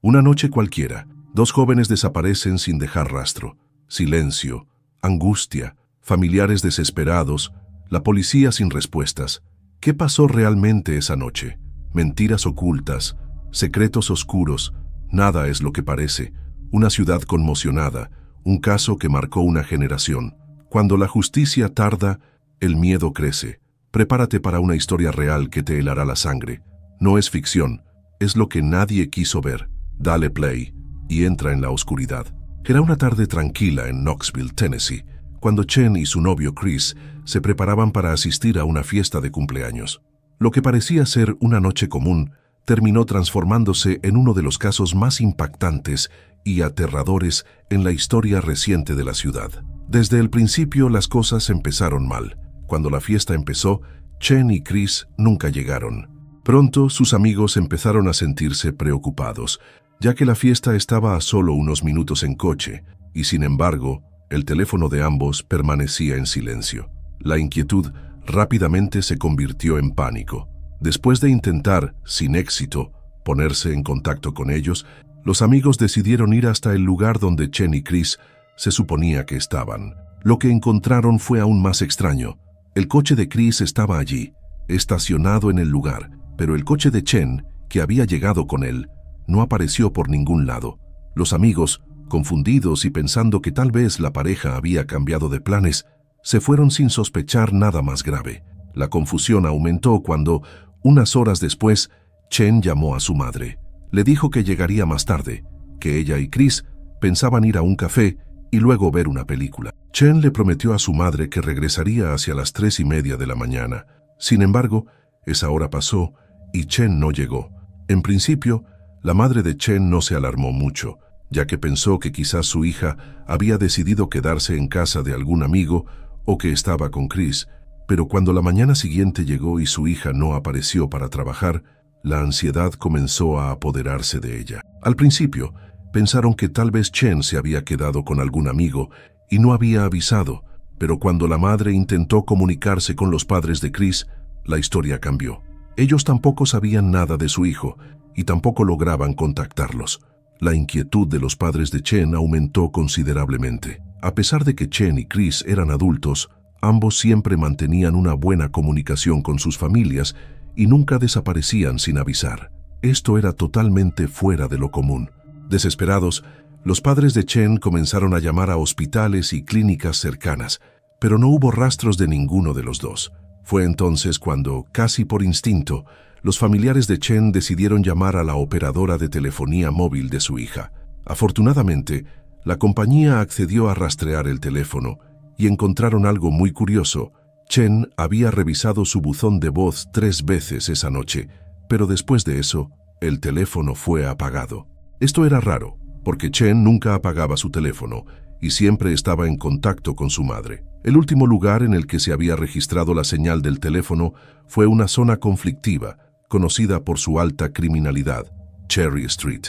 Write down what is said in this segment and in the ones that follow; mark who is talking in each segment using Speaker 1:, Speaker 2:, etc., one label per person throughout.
Speaker 1: Una noche cualquiera, dos jóvenes desaparecen sin dejar rastro. Silencio, angustia, familiares desesperados, la policía sin respuestas. ¿Qué pasó realmente esa noche? Mentiras ocultas, secretos oscuros, nada es lo que parece. Una ciudad conmocionada, un caso que marcó una generación. Cuando la justicia tarda, el miedo crece. Prepárate para una historia real que te helará la sangre. No es ficción, es lo que nadie quiso ver. Dale play y entra en la oscuridad. Era una tarde tranquila en Knoxville, Tennessee, cuando Chen y su novio Chris se preparaban para asistir a una fiesta de cumpleaños. Lo que parecía ser una noche común terminó transformándose en uno de los casos más impactantes y aterradores en la historia reciente de la ciudad. Desde el principio las cosas empezaron mal. Cuando la fiesta empezó, Chen y Chris nunca llegaron. Pronto sus amigos empezaron a sentirse preocupados, ya que la fiesta estaba a solo unos minutos en coche, y sin embargo, el teléfono de ambos permanecía en silencio. La inquietud rápidamente se convirtió en pánico. Después de intentar, sin éxito, ponerse en contacto con ellos, los amigos decidieron ir hasta el lugar donde Chen y Chris se suponía que estaban. Lo que encontraron fue aún más extraño. El coche de Chris estaba allí, estacionado en el lugar, pero el coche de Chen, que había llegado con él, no apareció por ningún lado. Los amigos, confundidos y pensando que tal vez la pareja había cambiado de planes, se fueron sin sospechar nada más grave. La confusión aumentó cuando, unas horas después, Chen llamó a su madre. Le dijo que llegaría más tarde, que ella y Chris pensaban ir a un café y luego ver una película. Chen le prometió a su madre que regresaría hacia las 3:30 de la mañana. Sin embargo, esa hora pasó y Chen no llegó. En principio, la madre de Chen no se alarmó mucho, ya que pensó que quizás su hija había decidido quedarse en casa de algún amigo o que estaba con Chris, pero cuando la mañana siguiente llegó y su hija no apareció para trabajar, la ansiedad comenzó a apoderarse de ella. Al principio, pensaron que tal vez Chen se había quedado con algún amigo y no había avisado, pero cuando la madre intentó comunicarse con los padres de Chris, la historia cambió. Ellos tampoco sabían nada de su hijo y tampoco lograban contactarlos. La inquietud de los padres de Chen aumentó considerablemente. A pesar de que Chen y Chris eran adultos, ambos siempre mantenían una buena comunicación con sus familias y nunca desaparecían sin avisar. Esto era totalmente fuera de lo común. Desesperados, los padres de Chen comenzaron a llamar a hospitales y clínicas cercanas, pero no hubo rastros de ninguno de los dos. Fue entonces cuando, casi por instinto, los familiares de Chen decidieron llamar a la operadora de telefonía móvil de su hija. Afortunadamente, la compañía accedió a rastrear el teléfono y encontraron algo muy curioso. Chen había revisado su buzón de voz 3 veces esa noche, pero después de eso, el teléfono fue apagado. Esto era raro, porque Chen nunca apagaba su teléfono y siempre estaba en contacto con su madre. El último lugar en el que se había registrado la señal del teléfono fue una zona conflictiva, conocida por su alta criminalidad, Cherry Street.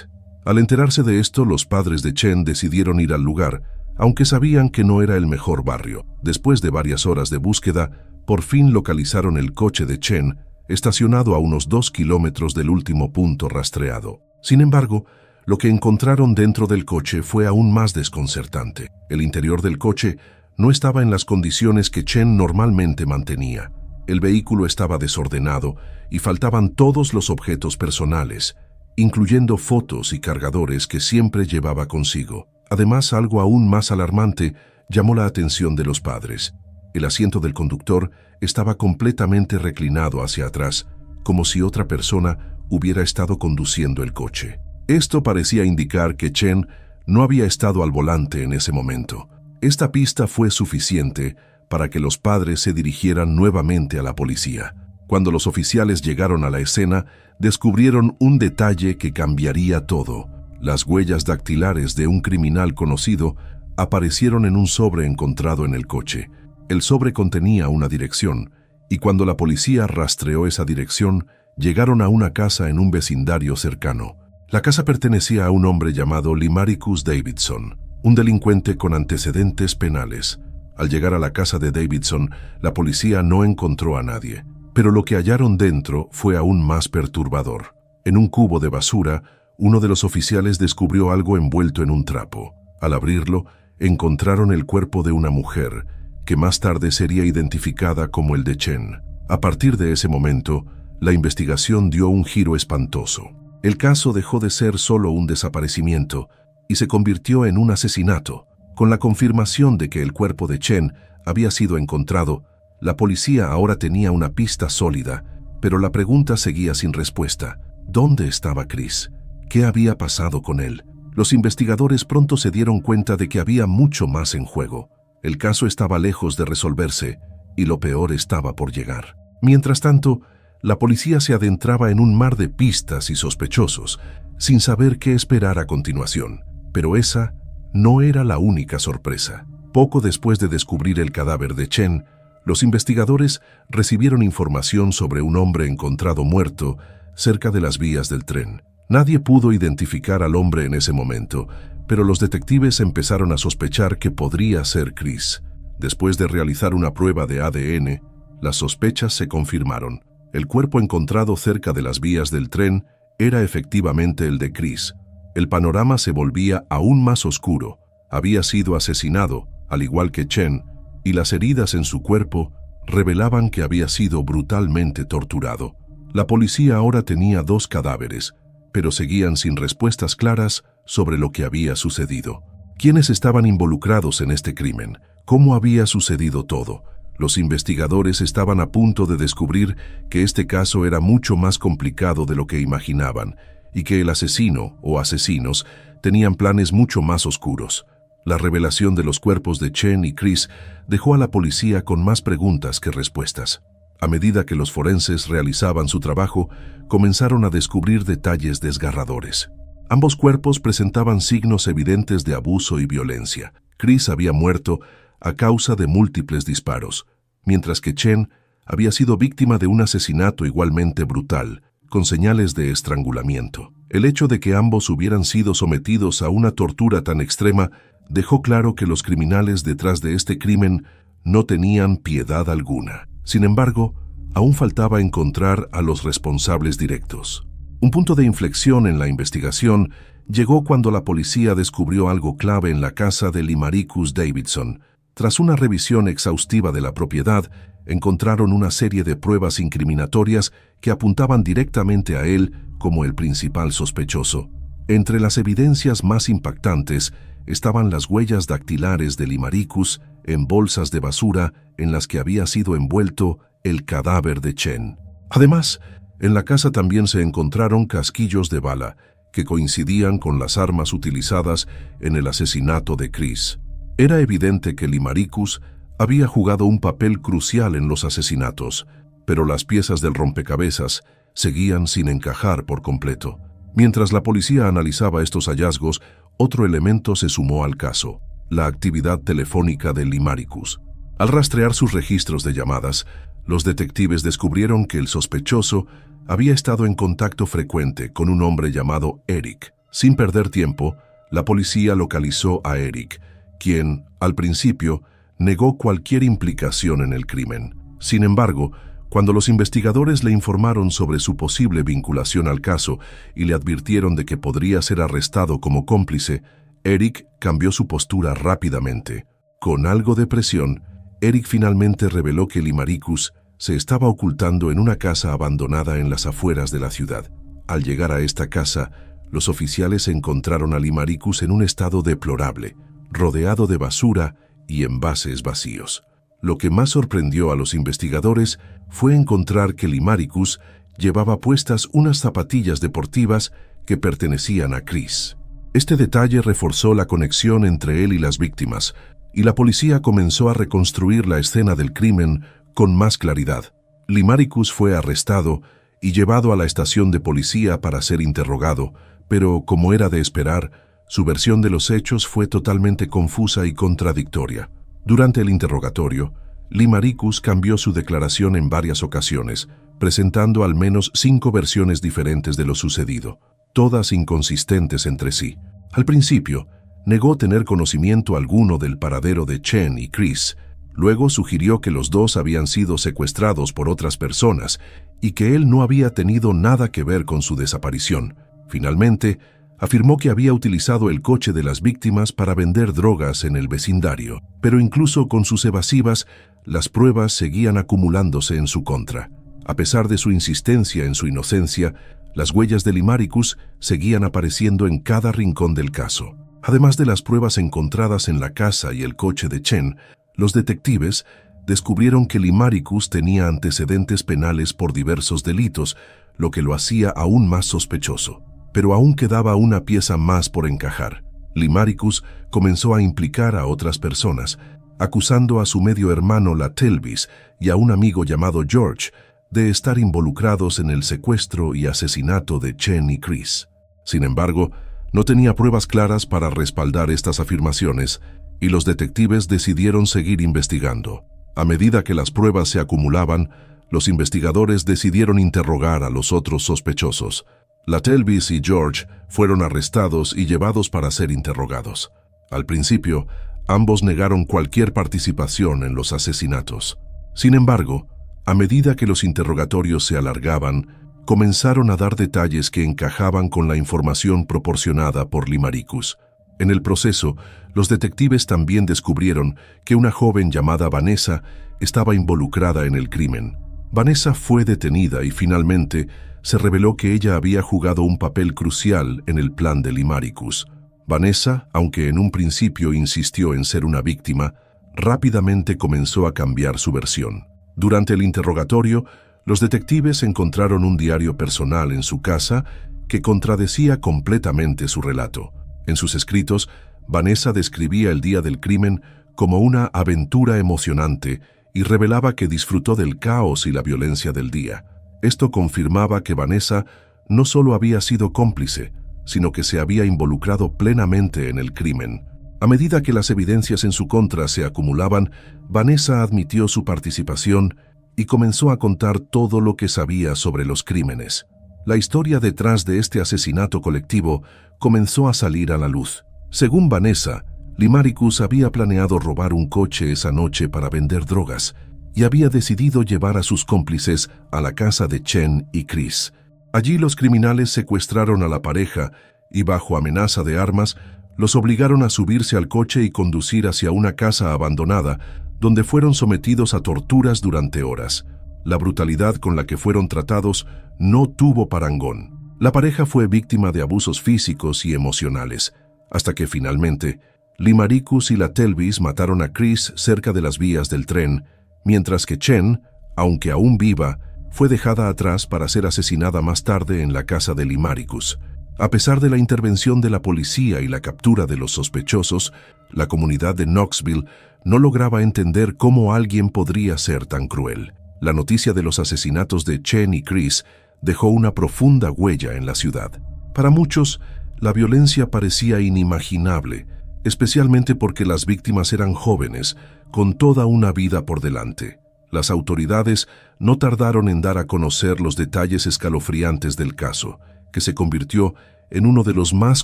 Speaker 1: Al enterarse de esto, los padres de Chen decidieron ir al lugar, aunque sabían que no era el mejor barrio. Después de varias horas de búsqueda, por fin localizaron el coche de Chen, estacionado a unos 2 kilómetros del último punto rastreado. Sin embargo, lo que encontraron dentro del coche fue aún más desconcertante. El interior del coche no estaba en las condiciones que Chen normalmente mantenía. El vehículo estaba desordenado y faltaban todos los objetos personales, incluyendo fotos y cargadores que siempre llevaba consigo. Además, algo aún más alarmante llamó la atención de los padres. El asiento del conductor estaba completamente reclinado hacia atrás, como si otra persona hubiera estado conduciendo el coche. Esto parecía indicar que Chen no había estado al volante en ese momento. Esta pista fue suficiente para que los padres se dirigieran nuevamente a la policía. Cuando los oficiales llegaron a la escena, descubrieron un detalle que cambiaría todo. Las huellas dactilares de un criminal conocido aparecieron en un sobre encontrado en el coche. El sobre contenía una dirección, y cuando la policía rastreó esa dirección, llegaron a una casa en un vecindario cercano. La casa pertenecía a un hombre llamado Limaricus Davidson, un delincuente con antecedentes penales. Al llegar a la casa de Davidson, la policía no encontró a nadie, pero lo que hallaron dentro fue aún más perturbador. En un cubo de basura, uno de los oficiales descubrió algo envuelto en un trapo. Al abrirlo, encontraron el cuerpo de una mujer, que más tarde sería identificada como el de Chen. A partir de ese momento, la investigación dio un giro espantoso. El caso dejó de ser solo un desaparecimiento y se convirtió en un asesinato. Con la confirmación de que el cuerpo de Chen había sido encontrado, la policía ahora tenía una pista sólida, pero la pregunta seguía sin respuesta. ¿Dónde estaba Chris? ¿Qué había pasado con él? Los investigadores pronto se dieron cuenta de que había mucho más en juego. El caso estaba lejos de resolverse y lo peor estaba por llegar. Mientras tanto, la policía se adentraba en un mar de pistas y sospechosos, sin saber qué esperar a continuación. Pero esa no era la única sorpresa. Poco después de descubrir el cadáver de Chen, los investigadores recibieron información sobre un hombre encontrado muerto cerca de las vías del tren. Nadie pudo identificar al hombre en ese momento, pero los detectives empezaron a sospechar que podría ser Chris. Después de realizar una prueba de ADN, las sospechas se confirmaron. El cuerpo encontrado cerca de las vías del tren era efectivamente el de Chris. El panorama se volvía aún más oscuro. Había sido asesinado, al igual que Chen, y las heridas en su cuerpo revelaban que había sido brutalmente torturado. La policía ahora tenía 2 cadáveres, pero seguían sin respuestas claras sobre lo que había sucedido. ¿Quiénes estaban involucrados en este crimen? ¿Cómo había sucedido todo? Los investigadores estaban a punto de descubrir que este caso era mucho más complicado de lo que imaginaban y que el asesino o asesinos tenían planes mucho más oscuros. La revelación de los cuerpos de Chen y Chris dejó a la policía con más preguntas que respuestas. A medida que los forenses realizaban su trabajo, comenzaron a descubrir detalles desgarradores. Ambos cuerpos presentaban signos evidentes de abuso y violencia. Chris había muerto a causa de múltiples disparos, mientras que Chen había sido víctima de un asesinato igualmente brutal, con señales de estrangulamiento. El hecho de que ambos hubieran sido sometidos a una tortura tan extrema dejó claro que los criminales detrás de este crimen no tenían piedad alguna. Sin embargo, aún faltaba encontrar a los responsables directos. Un punto de inflexión en la investigación llegó cuando la policía descubrió algo clave en la casa de Limaricus Davidson. Tras una revisión exhaustiva de la propiedad, encontraron una serie de pruebas incriminatorias que apuntaban directamente a él como el principal sospechoso. Entre las evidencias más impactantes estaban las huellas dactilares de Limaricus en bolsas de basura en las que había sido envuelto el cadáver de Chen. Además, en la casa también se encontraron casquillos de bala que coincidían con las armas utilizadas en el asesinato de Chris. Era evidente que Limaricus había jugado un papel crucial en los asesinatos, pero las piezas del rompecabezas seguían sin encajar por completo. Mientras la policía analizaba estos hallazgos, otro elemento se sumó al caso: la actividad telefónica de Limaricus. Al rastrear sus registros de llamadas, los detectives descubrieron que el sospechoso había estado en contacto frecuente con un hombre llamado Eric. Sin perder tiempo, la policía localizó a Eric, quien, al principio, negó cualquier implicación en el crimen. Sin embargo, cuando los investigadores le informaron sobre su posible vinculación al caso y le advirtieron de que podría ser arrestado como cómplice, Eric cambió su postura rápidamente. Con algo de presión, Eric finalmente reveló que Limaricus se estaba ocultando en una casa abandonada en las afueras de la ciudad. Al llegar a esta casa, los oficiales encontraron a Limaricus en un estado deplorable, rodeado de basura y envases vacíos. Lo que más sorprendió a los investigadores fue encontrar que Limaricus llevaba puestas unas zapatillas deportivas que pertenecían a Chris. Este detalle reforzó la conexión entre él y las víctimas, y la policía comenzó a reconstruir la escena del crimen con más claridad. Limaricus fue arrestado y llevado a la estación de policía para ser interrogado, pero, como era de esperar, su versión de los hechos fue totalmente confusa y contradictoria. Durante el interrogatorio, Limaricus cambió su declaración en varias ocasiones, presentando al menos 5 versiones diferentes de lo sucedido, todas inconsistentes entre sí. Al principio, negó tener conocimiento alguno del paradero de Chen y Chris. Luego sugirió que los dos habían sido secuestrados por otras personas y que él no había tenido nada que ver con su desaparición. Finalmente, afirmó que había utilizado el coche de las víctimas para vender drogas en el vecindario, pero incluso con sus evasivas, las pruebas seguían acumulándose en su contra. A pesar de su insistencia en su inocencia, las huellas de Limaricus seguían apareciendo en cada rincón del caso. Además de las pruebas encontradas en la casa y el coche de Chen, los detectives descubrieron que Limaricus tenía antecedentes penales por diversos delitos, lo que lo hacía aún más sospechoso. Pero aún quedaba una pieza más por encajar. Limaricus comenzó a implicar a otras personas, acusando a su medio hermano La Telvis y a un amigo llamado George de estar involucrados en el secuestro y asesinato de Chen y Chris. Sin embargo, no tenía pruebas claras para respaldar estas afirmaciones y los detectives decidieron seguir investigando. A medida que las pruebas se acumulaban, los investigadores decidieron interrogar a los otros sospechosos. La Telvis y George fueron arrestados y llevados para ser interrogados. Al principio, ambos negaron cualquier participación en los asesinatos. Sin embargo, a medida que los interrogatorios se alargaban, comenzaron a dar detalles que encajaban con la información proporcionada por Limaricus. En el proceso, los detectives también descubrieron que una joven llamada Vanessa estaba involucrada en el crimen. Vanessa fue detenida y finalmente se reveló que ella había jugado un papel crucial en el plan de Limaricus. Vanessa, aunque en un principio insistió en ser una víctima, rápidamente comenzó a cambiar su versión. Durante el interrogatorio, los detectives encontraron un diario personal en su casa que contradecía completamente su relato. En sus escritos, Vanessa describía el día del crimen como una aventura emocionante y revelaba que disfrutó del caos y la violencia del día. Esto confirmaba que Vanessa no solo había sido cómplice, sino que se había involucrado plenamente en el crimen. A medida que las evidencias en su contra se acumulaban, Vanessa admitió su participación y comenzó a contar todo lo que sabía sobre los crímenes. La historia detrás de este asesinato colectivo comenzó a salir a la luz. Según Vanessa, Limaricus había planeado robar un coche esa noche para vender drogas y había decidido llevar a sus cómplices a la casa de Chen y Chris. Allí los criminales secuestraron a la pareja y bajo amenaza de armas, los obligaron a subirse al coche y conducir hacia una casa abandonada, donde fueron sometidos a torturas durante horas. La brutalidad con la que fueron tratados no tuvo parangón. La pareja fue víctima de abusos físicos y emocionales, hasta que finalmente, Limaricus y La Telvis mataron a Chris cerca de las vías del tren, mientras que Chen, aunque aún viva, fue dejada atrás para ser asesinada más tarde en la casa de Limaricus. A pesar de la intervención de la policía y la captura de los sospechosos, la comunidad de Knoxville no lograba entender cómo alguien podría ser tan cruel. La noticia de los asesinatos de Chen y Chris dejó una profunda huella en la ciudad. Para muchos, la violencia parecía inimaginable, especialmente porque las víctimas eran jóvenes, con toda una vida por delante. Las autoridades no tardaron en dar a conocer los detalles escalofriantes del caso, que se convirtió en uno de los más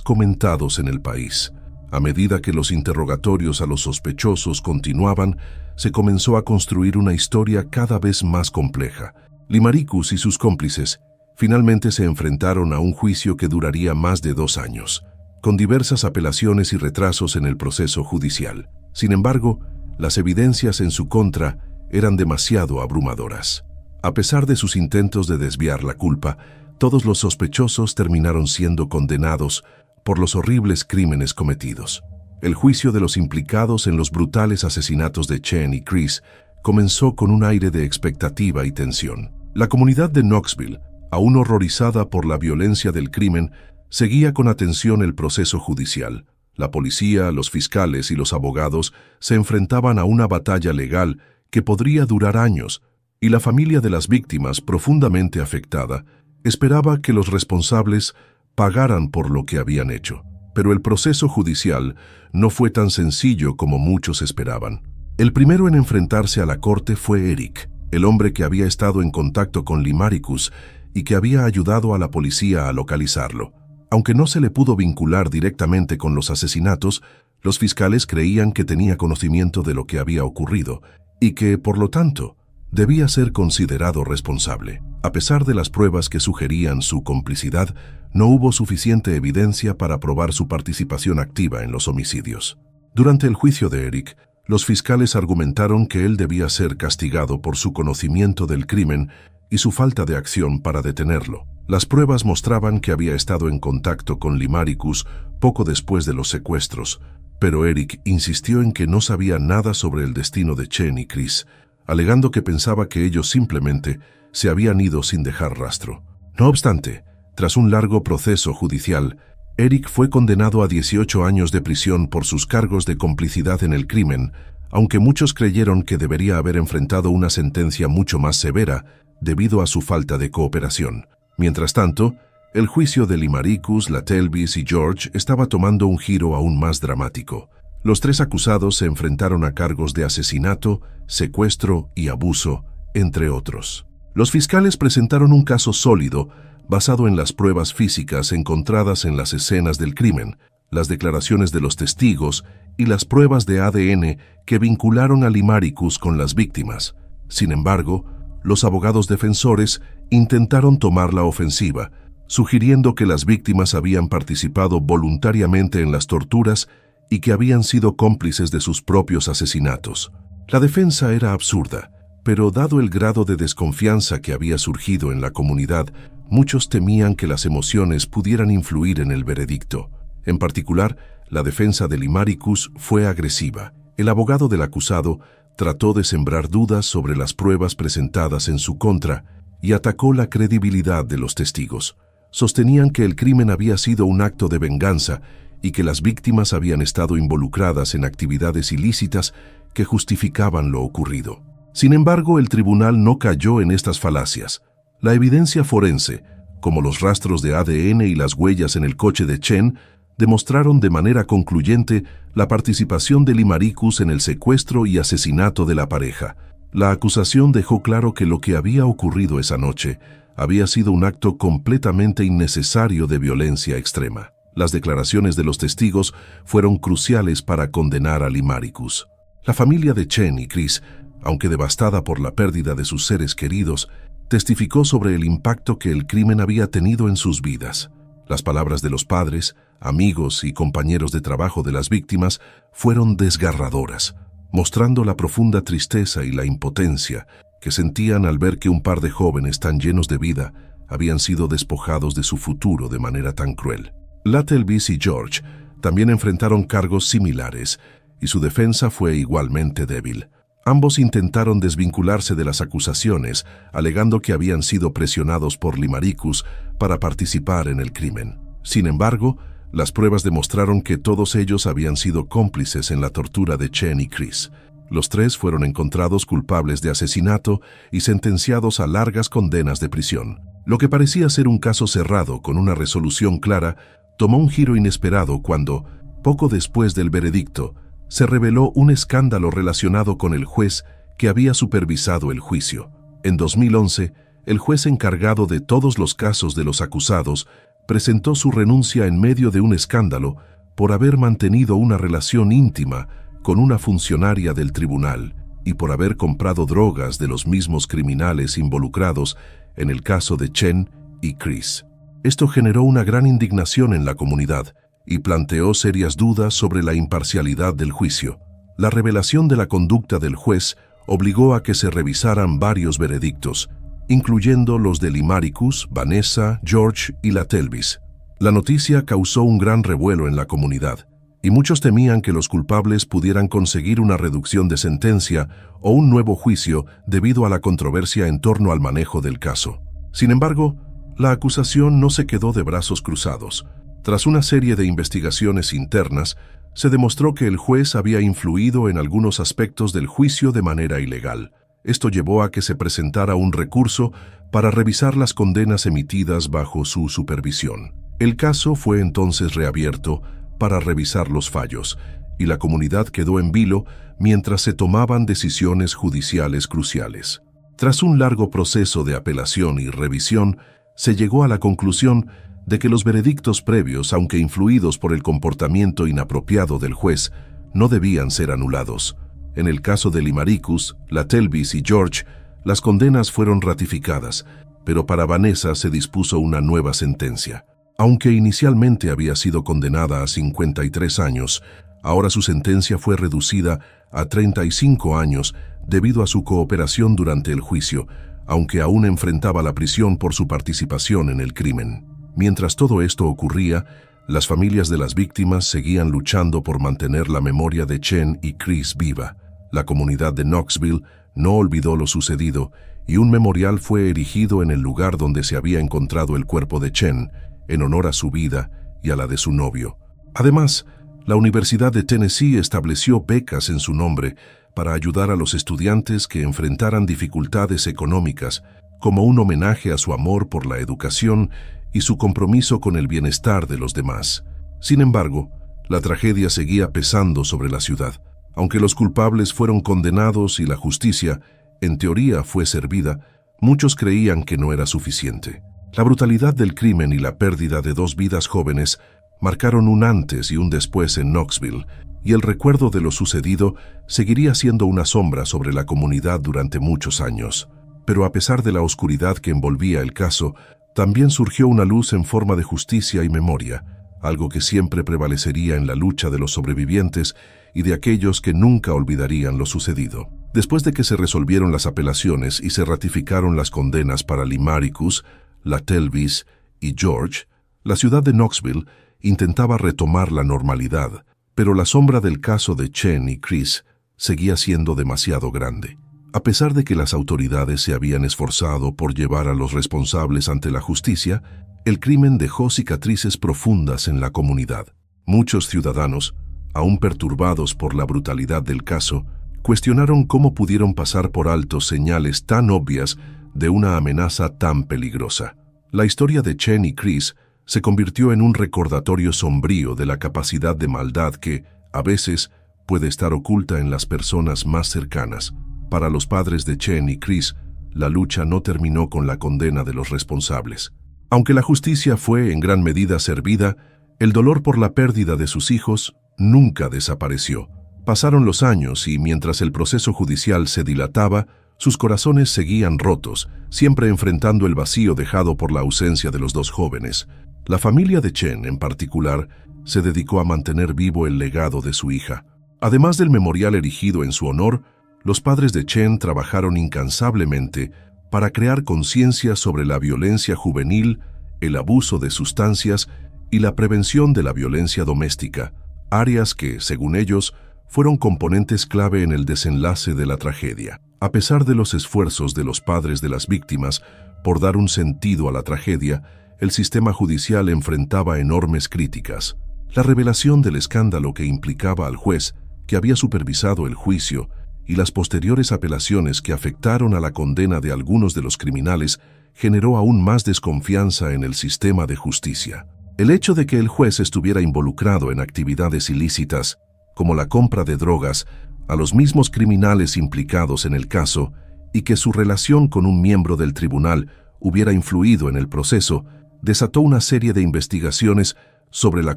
Speaker 1: comentados en el país. A medida que los interrogatorios a los sospechosos continuaban, se comenzó a construir una historia cada vez más compleja. Limaricus y sus cómplices finalmente se enfrentaron a un juicio que duraría más de 2 años, con diversas apelaciones y retrasos en el proceso judicial. Sin embargo, las evidencias en su contra eran demasiado abrumadoras. A pesar de sus intentos de desviar la culpa, todos los sospechosos terminaron siendo condenados por los horribles crímenes cometidos. El juicio de los implicados en los brutales asesinatos de Chen y Chris comenzó con un aire de expectativa y tensión. La comunidad de Knoxville, aún horrorizada por la violencia del crimen, seguía con atención el proceso judicial. La policía, los fiscales y los abogados se enfrentaban a una batalla legal que podría durar años, y la familia de las víctimas, profundamente afectada, esperaba que los responsables pagaran por lo que habían hecho. Pero el proceso judicial no fue tan sencillo como muchos esperaban. El primero en enfrentarse a la corte fue Eric, el hombre que había estado en contacto con Limaricus y que había ayudado a la policía a localizarlo. Aunque no se le pudo vincular directamente con los asesinatos, los fiscales creían que tenía conocimiento de lo que había ocurrido y que, por lo tanto, debía ser considerado responsable. A pesar de las pruebas que sugerían su complicidad, no hubo suficiente evidencia para probar su participación activa en los homicidios. Durante el juicio de Eric, los fiscales argumentaron que él debía ser castigado por su conocimiento del crimen y su falta de acción para detenerlo. Las pruebas mostraban que había estado en contacto con Limaricus poco después de los secuestros, pero Eric insistió en que no sabía nada sobre el destino de Chen y Chris, alegando que pensaba que ellos simplemente se habían ido sin dejar rastro. No obstante, tras un largo proceso judicial, Eric fue condenado a 18 años de prisión por sus cargos de complicidad en el crimen, aunque muchos creyeron que debería haber enfrentado una sentencia mucho más severa debido a su falta de cooperación. Mientras tanto, el juicio de Limaricus, Latelbis y George estaba tomando un giro aún más dramático. Los tres acusados se enfrentaron a cargos de asesinato, secuestro y abuso, entre otros. Los fiscales presentaron un caso sólido basado en las pruebas físicas encontradas en las escenas del crimen, las declaraciones de los testigos y las pruebas de ADN que vincularon a Limaricus con las víctimas. Sin embargo, los abogados defensores intentaron tomar la ofensiva, sugiriendo que las víctimas habían participado voluntariamente en las torturas y que habían sido cómplices de sus propios asesinatos. La defensa era absurda, pero dado el grado de desconfianza que había surgido en la comunidad, muchos temían que las emociones pudieran influir en el veredicto. En particular, la defensa de Limaricus fue agresiva. El abogado del acusado trató de sembrar dudas sobre las pruebas presentadas en su contra y atacó la credibilidad de los testigos. Sostenían que el crimen había sido un acto de venganza y que las víctimas habían estado involucradas en actividades ilícitas que justificaban lo ocurrido. Sin embargo, el tribunal no cayó en estas falacias. La evidencia forense, como los rastros de ADN y las huellas en el coche de Chen, demostraron de manera concluyente la participación de Limaricus en el secuestro y asesinato de la pareja. La acusación dejó claro que lo que había ocurrido esa noche había sido un acto completamente innecesario de violencia extrema. Las declaraciones de los testigos fueron cruciales para condenar a Limaricus. La familia de Chen y Chris, aunque devastada por la pérdida de sus seres queridos, testificó sobre el impacto que el crimen había tenido en sus vidas. Las palabras de los padres, amigos y compañeros de trabajo de las víctimas fueron desgarradoras, mostrando la profunda tristeza y la impotencia que sentían al ver que un par de jóvenes tan llenos de vida habían sido despojados de su futuro de manera tan cruel. Latelbis y George también enfrentaron cargos similares y su defensa fue igualmente débil. Ambos intentaron desvincularse de las acusaciones, alegando que habían sido presionados por Limaricus para participar en el crimen. Sin embargo, las pruebas demostraron que todos ellos habían sido cómplices en la tortura de Chen y Chris. Los tres fueron encontrados culpables de asesinato y sentenciados a largas condenas de prisión. Lo que parecía ser un caso cerrado con una resolución clara, tomó un giro inesperado cuando, poco después del veredicto, se reveló un escándalo relacionado con el juez que había supervisado el juicio. En 2011, el juez encargado de todos los casos de los acusados presentó su renuncia en medio de un escándalo por haber mantenido una relación íntima con una funcionaria del tribunal y por haber comprado drogas de los mismos criminales involucrados en el caso de Chen y Chris. Esto generó una gran indignación en la comunidad y planteó serias dudas sobre la imparcialidad del juicio. La revelación de la conducta del juez obligó a que se revisaran varios veredictos, incluyendo los de Limaricus, Vanessa, George y Latelbis. La noticia causó un gran revuelo en la comunidad, y muchos temían que los culpables pudieran conseguir una reducción de sentencia o un nuevo juicio debido a la controversia en torno al manejo del caso. Sin embargo, la acusación no se quedó de brazos cruzados. Tras una serie de investigaciones internas, se demostró que el juez había influido en algunos aspectos del juicio de manera ilegal. Esto llevó a que se presentara un recurso para revisar las condenas emitidas bajo su supervisión. El caso fue entonces reabierto para revisar los fallos, y la comunidad quedó en vilo mientras se tomaban decisiones judiciales cruciales. Tras un largo proceso de apelación y revisión, se llegó a la conclusión de que los veredictos previos, aunque influidos por el comportamiento inapropiado del juez, no debían ser anulados. En el caso de Limaricus, Latelbis y George, Las condenas fueron ratificadas, pero para Vanessa se dispuso una nueva sentencia. Aunque inicialmente había sido condenada a 53 años, ahora su sentencia fue reducida a 35 años debido a su cooperación durante el juicio, aunque aún enfrentaba la prisión por su participación en el crimen. Mientras todo esto ocurría, las familias de las víctimas seguían luchando por mantener la memoria de Chen y Chris viva. La comunidad de Knoxville no olvidó lo sucedido y un memorial fue erigido en el lugar donde se había encontrado el cuerpo de Chen, en honor a su vida y a la de su novio. Además, la Universidad de Tennessee estableció becas en su nombre para ayudar a los estudiantes que enfrentaran dificultades económicas, como un homenaje a su amor por la educación y su compromiso con el bienestar de los demás. Sin embargo, la tragedia seguía pesando sobre la ciudad. Aunque los culpables fueron condenados y la justicia, en teoría, fue servida, muchos creían que no era suficiente. La brutalidad del crimen y la pérdida de 2 vidas jóvenes marcaron un antes y un después en Knoxville, y el recuerdo de lo sucedido seguiría siendo una sombra sobre la comunidad durante muchos años. Pero a pesar de la oscuridad que envolvía el caso, también surgió una luz en forma de justicia y memoria, algo que siempre prevalecería en la lucha de los sobrevivientes y de aquellos que nunca olvidarían lo sucedido. Después de que se resolvieron las apelaciones y se ratificaron las condenas para Lee Maricus, la Telvis y George, la ciudad de Knoxville intentaba retomar la normalidad, pero la sombra del caso de Chen y Chris seguía siendo demasiado grande. A pesar de que las autoridades se habían esforzado por llevar a los responsables ante la justicia, el crimen dejó cicatrices profundas en la comunidad. Muchos ciudadanos, aún perturbados por la brutalidad del caso, cuestionaron cómo pudieron pasar por alto señales tan obvias de una amenaza tan peligrosa. La historia de Chen y Chris se convirtió en un recordatorio sombrío de la capacidad de maldad que, a veces, puede estar oculta en las personas más cercanas. Para los padres de Chen y Chris, la lucha no terminó con la condena de los responsables. Aunque la justicia fue en gran medida servida, el dolor por la pérdida de sus hijos nunca desapareció. Pasaron los años y mientras el proceso judicial se dilataba, sus corazones seguían rotos, siempre enfrentando el vacío dejado por la ausencia de los 2 jóvenes. La familia de Chen, en particular, se dedicó a mantener vivo el legado de su hija. Además del memorial erigido en su honor, los padres de Chen trabajaron incansablemente para crear conciencia sobre la violencia juvenil, el abuso de sustancias y la prevención de la violencia doméstica, áreas que, según ellos, fueron componentes clave en el desenlace de la tragedia. A pesar de los esfuerzos de los padres de las víctimas por dar un sentido a la tragedia, el sistema judicial enfrentaba enormes críticas. La revelación del escándalo que implicaba al juez que había supervisado el juicio y las posteriores apelaciones que afectaron a la condena de algunos de los criminales generó aún más desconfianza en el sistema de justicia. El hecho de que el juez estuviera involucrado en actividades ilícitas, como la compra de drogas, a los mismos criminales implicados en el caso y que su relación con un miembro del tribunal hubiera influido en el proceso, desató una serie de investigaciones sobre la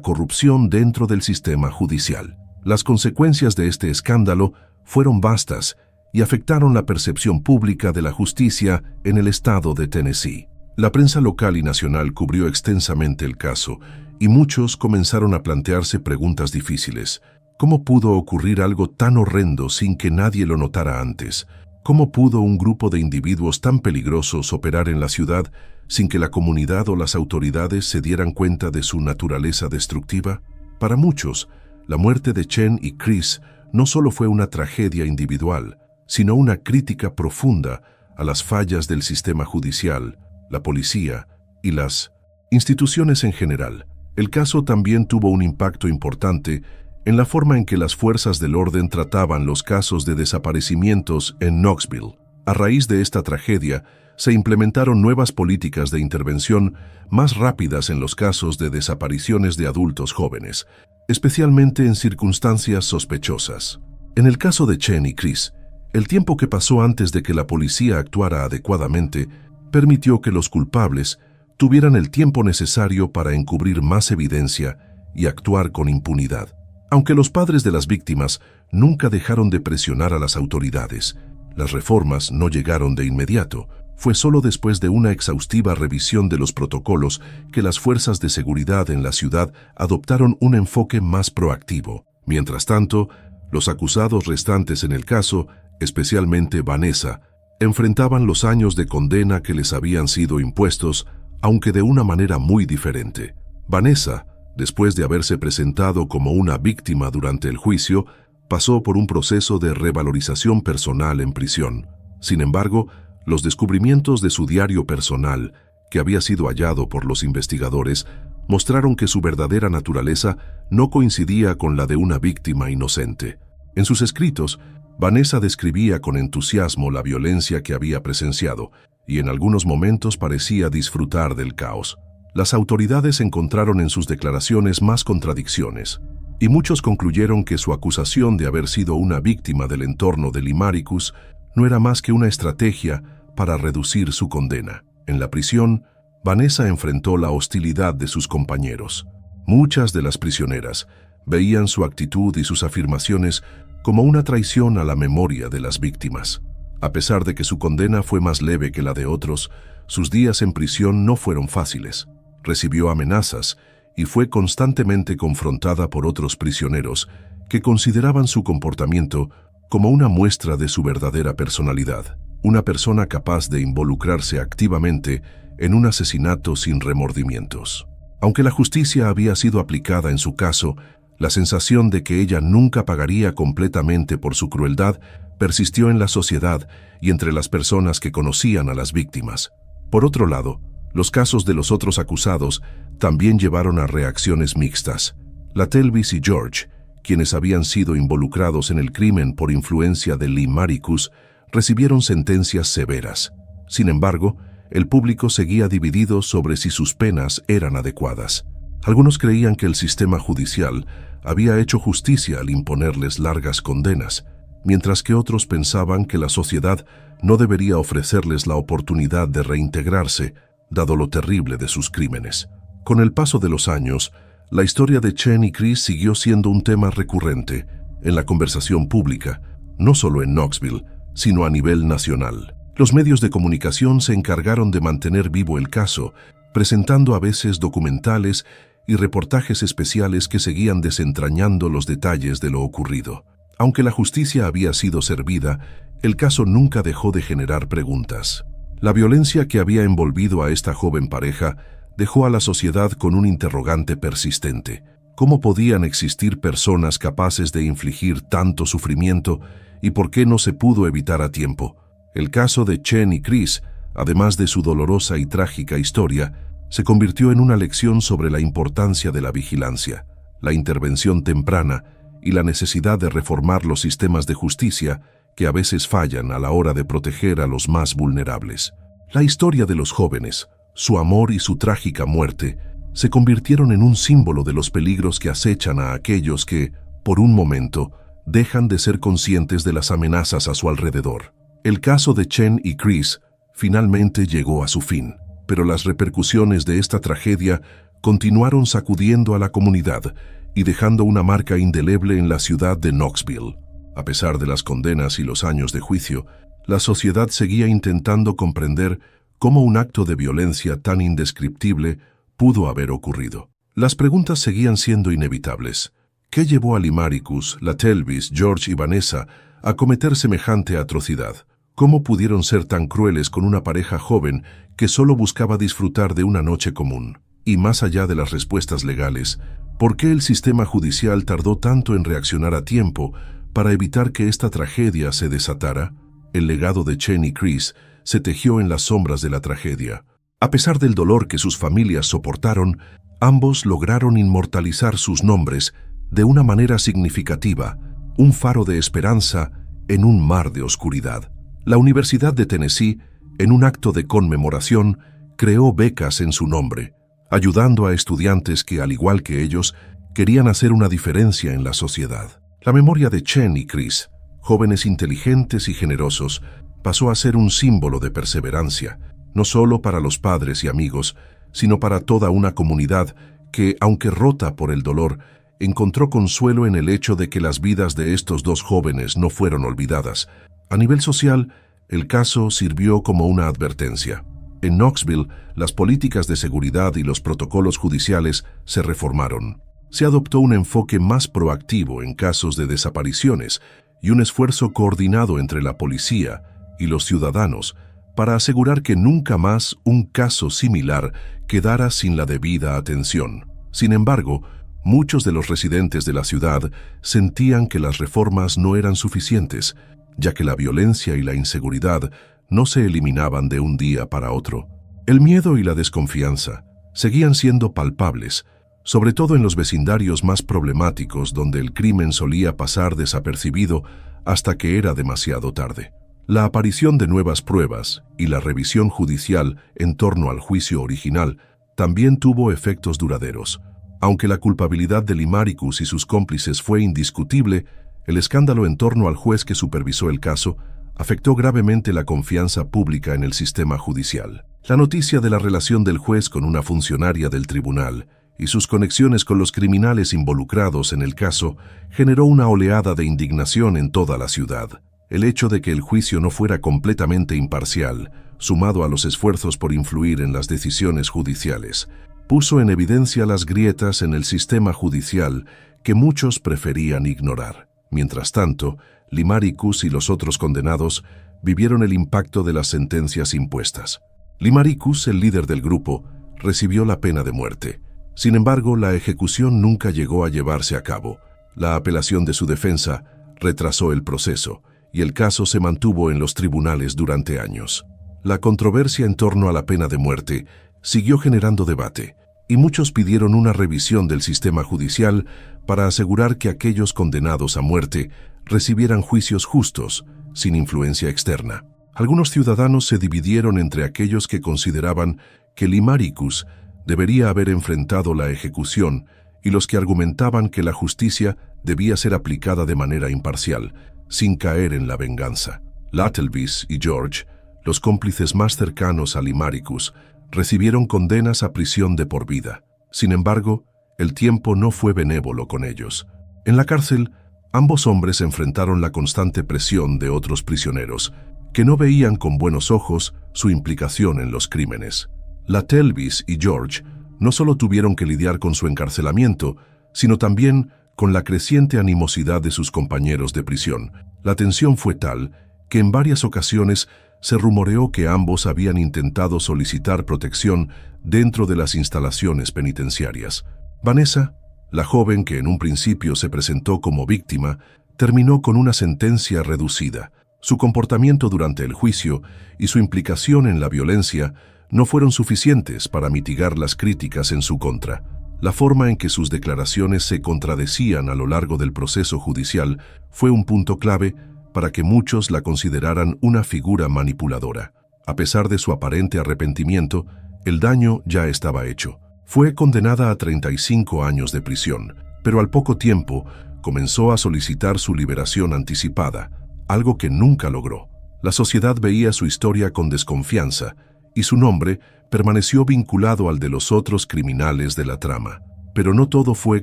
Speaker 1: corrupción dentro del sistema judicial. Las consecuencias de este escándalo fueron vastas y afectaron la percepción pública de la justicia en el estado de Tennessee. La prensa local y nacional cubrió extensamente el caso y muchos comenzaron a plantearse preguntas difíciles. ¿Cómo pudo ocurrir algo tan horrendo sin que nadie lo notara antes? ¿Cómo pudo un grupo de individuos tan peligrosos operar en la ciudad sin que la comunidad o las autoridades se dieran cuenta de su naturaleza destructiva? Para muchos, la muerte de Chen y Chris no solo fue una tragedia individual, sino una crítica profunda a las fallas del sistema judicial, la policía y las instituciones en general. El caso también tuvo un impacto importante en la forma en que las fuerzas del orden trataban los casos de desaparecimientos en Knoxville. A raíz de esta tragedia, se implementaron nuevas políticas de intervención más rápidas en los casos de desapariciones de adultos jóvenes, especialmente en circunstancias sospechosas. En el caso de Chen y Chris, el tiempo que pasó antes de que la policía actuara adecuadamente permitió que los culpables tuvieran el tiempo necesario para encubrir más evidencia y actuar con impunidad. Aunque los padres de las víctimas nunca dejaron de presionar a las autoridades, Las reformas no llegaron de inmediato. Fue solo después de una exhaustiva revisión de los protocolos que las fuerzas de seguridad en la ciudad adoptaron un enfoque más proactivo. Mientras tanto, los acusados restantes en el caso, especialmente Vanessa, enfrentaban los años de condena que les habían sido impuestos, aunque de una manera muy diferente. Vanessa, después de haberse presentado como una víctima durante el juicio, pasó por un proceso de revalorización personal en prisión. Sin embargo, los descubrimientos de su diario personal, que había sido hallado por los investigadores, mostraron que su verdadera naturaleza no coincidía con la de una víctima inocente. En sus escritos, Vanessa describía con entusiasmo la violencia que había presenciado y en algunos momentos parecía disfrutar del caos. Las autoridades encontraron en sus declaraciones más contradicciones, y muchos concluyeron que su acusación de haber sido una víctima del entorno de Limaricus no era más que una estrategia para reducir su condena. En la prisión, Vanessa enfrentó la hostilidad de sus compañeros. Muchas de las prisioneras veían su actitud y sus afirmaciones como una traición a la memoria de las víctimas. A pesar de que su condena fue más leve que la de otros, sus días en prisión no fueron fáciles. Recibió amenazas y fue constantemente confrontada por otros prisioneros que consideraban su comportamiento como una muestra de su verdadera personalidad, una persona capaz de involucrarse activamente en un asesinato sin remordimientos. Aunque la justicia había sido aplicada en su caso, la sensación de que ella nunca pagaría completamente por su crueldad persistió en la sociedad y entre las personas que conocían a las víctimas. Por otro lado, los casos de los otros acusados también llevaron a reacciones mixtas. La Telvis y George, quienes habían sido involucrados en el crimen por influencia de Limaricus, recibieron sentencias severas. Sin embargo, el público seguía dividido sobre si sus penas eran adecuadas. Algunos creían que el sistema judicial había hecho justicia al imponerles largas condenas, mientras que otros pensaban que la sociedad no debería ofrecerles la oportunidad de reintegrarse, dado lo terrible de sus crímenes. Con el paso de los años, la historia de Chen y Chris siguió siendo un tema recurrente en la conversación pública, no solo en Knoxville, sino a nivel nacional. Los medios de comunicación se encargaron de mantener vivo el caso, presentando a veces documentales y reportajes especiales que seguían desentrañando los detalles de lo ocurrido. Aunque la justicia había sido servida, el caso nunca dejó de generar preguntas. La violencia que había envolvido a esta joven pareja dejó a la sociedad con un interrogante persistente. ¿Cómo podían existir personas capaces de infligir tanto sufrimiento y por qué no se pudo evitar a tiempo? El caso de Chen y Chris, además de su dolorosa y trágica historia, se convirtió en una lección sobre la importancia de la vigilancia, la intervención temprana y la necesidad de reformar los sistemas de justicia que a veces fallan a la hora de proteger a los más vulnerables. La historia de los jóvenes, su amor y su trágica muerte, se convirtieron en un símbolo de los peligros que acechan a aquellos que, por un momento, dejan de ser conscientes de las amenazas a su alrededor. El caso de Chen y Chris finalmente llegó a su fin, pero las repercusiones de esta tragedia continuaron sacudiendo a la comunidad y dejando una marca indeleble en la ciudad de Knoxville. A pesar de las condenas y los años de juicio, la sociedad seguía intentando comprender cómo un acto de violencia tan indescriptible pudo haber ocurrido. Las preguntas seguían siendo inevitables. ¿Qué llevó a Limaricus, la Telvis, George y Vanessa a cometer semejante atrocidad? ¿Cómo pudieron ser tan crueles con una pareja joven que solo buscaba disfrutar de una noche común? Y más allá de las respuestas legales, ¿por qué el sistema judicial tardó tanto en reaccionar a tiempo para evitar que esta tragedia se desatara? El legado de Chen y Chris se tejió en las sombras de la tragedia. A pesar del dolor que sus familias soportaron, ambos lograron inmortalizar sus nombres de una manera significativa, un faro de esperanza en un mar de oscuridad. La Universidad de Tennessee, en un acto de conmemoración, creó becas en su nombre, ayudando a estudiantes que, al igual que ellos, querían hacer una diferencia en la sociedad. La memoria de Chen y Chris, jóvenes inteligentes y generosos, pasó a ser un símbolo de perseverancia, no solo para los padres y amigos, sino para toda una comunidad que, aunque rota por el dolor, encontró consuelo en el hecho de que las vidas de estos dos jóvenes no fueron olvidadas. A nivel social, el caso sirvió como una advertencia. En Knoxville, las políticas de seguridad y los protocolos judiciales se reformaron. Se adoptó un enfoque más proactivo en casos de desapariciones y un esfuerzo coordinado entre la policía y los ciudadanos para asegurar que nunca más un caso similar quedara sin la debida atención. Sin embargo, muchos de los residentes de la ciudad sentían que las reformas no eran suficientes, ya que la violencia y la inseguridad no se eliminaban de un día para otro. El miedo y la desconfianza seguían siendo palpables, sobre todo en los vecindarios más problemáticos donde el crimen solía pasar desapercibido hasta que era demasiado tarde. La aparición de nuevas pruebas y la revisión judicial en torno al juicio original también tuvo efectos duraderos. Aunque la culpabilidad de Lee Maricus y sus cómplices fue indiscutible, el escándalo en torno al juez que supervisó el caso afectó gravemente la confianza pública en el sistema judicial. La noticia de la relación del juez con una funcionaria del tribunal y sus conexiones con los criminales involucrados en el caso generó una oleada de indignación en toda la ciudad. El hecho de que el juicio no fuera completamente imparcial, sumado a los esfuerzos por influir en las decisiones judiciales, puso en evidencia las grietas en el sistema judicial que muchos preferían ignorar. Mientras tanto, Lee Maricus y los otros condenados vivieron el impacto de las sentencias impuestas. Lee Maricus, el líder del grupo, recibió la pena de muerte. Sin embargo, la ejecución nunca llegó a llevarse a cabo. La apelación de su defensa retrasó el proceso y el caso se mantuvo en los tribunales durante años. La controversia en torno a la pena de muerte siguió generando debate, y muchos pidieron una revisión del sistema judicial para asegurar que aquellos condenados a muerte recibieran juicios justos, sin influencia externa. Algunos ciudadanos se dividieron entre aquellos que consideraban que Lee Maricus debería haber enfrentado la ejecución y los que argumentaban que la justicia debía ser aplicada de manera imparcial, sin caer en la venganza. Lattelbys y George, los cómplices más cercanos a Lee Maricus, recibieron condenas a prisión de por vida. Sin embargo, el tiempo no fue benévolo con ellos. En la cárcel, ambos hombres enfrentaron la constante presión de otros prisioneros, que no veían con buenos ojos su implicación en los crímenes. Lattelbys y George no solo tuvieron que lidiar con su encarcelamiento, sino también con la creciente animosidad de sus compañeros de prisión. La tensión fue tal que en varias ocasiones se rumoreó que ambos habían intentado solicitar protección dentro de las instalaciones penitenciarias. Vanessa, la joven que en un principio se presentó como víctima, terminó con una sentencia reducida. Su comportamiento durante el juicio y su implicación en la violencia no fueron suficientes para mitigar las críticas en su contra. La forma en que sus declaraciones se contradecían a lo largo del proceso judicial fue un punto clave para que muchos la consideraran una figura manipuladora. A pesar de su aparente arrepentimiento, el daño ya estaba hecho. Fue condenada a 35 años de prisión, pero al poco tiempo comenzó a solicitar su liberación anticipada, algo que nunca logró. La sociedad veía su historia con desconfianza y su nombre permaneció vinculado al de los otros criminales de la trama. Pero no todo fue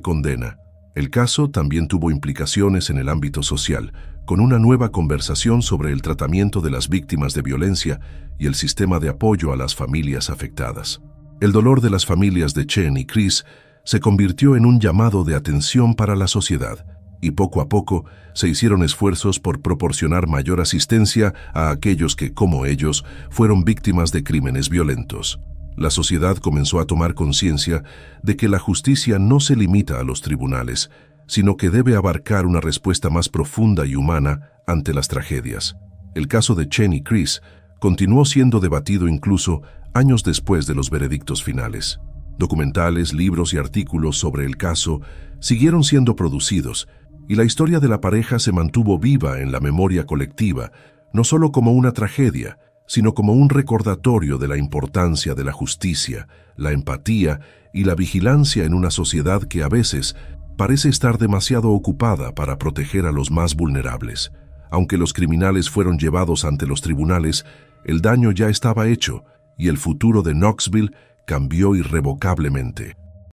Speaker 1: condena. El caso también tuvo implicaciones en el ámbito social, con una nueva conversación sobre el tratamiento de las víctimas de violencia y el sistema de apoyo a las familias afectadas. El dolor de las familias de Chen y Chris se convirtió en un llamado de atención para la sociedad, y poco a poco se hicieron esfuerzos por proporcionar mayor asistencia a aquellos que, como ellos, fueron víctimas de crímenes violentos. La sociedad comenzó a tomar conciencia de que la justicia no se limita a los tribunales, sino que debe abarcar una respuesta más profunda y humana ante las tragedias. El caso de Chen y Chris continuó siendo debatido incluso años después de los veredictos finales. Documentales, libros y artículos sobre el caso siguieron siendo producidos, y la historia de la pareja se mantuvo viva en la memoria colectiva, no solo como una tragedia, sino como un recordatorio de la importancia de la justicia, la empatía y la vigilancia en una sociedad que a veces parece estar demasiado ocupada para proteger a los más vulnerables. Aunque los criminales fueron llevados ante los tribunales, el daño ya estaba hecho y el futuro de Knoxville cambió irrevocablemente.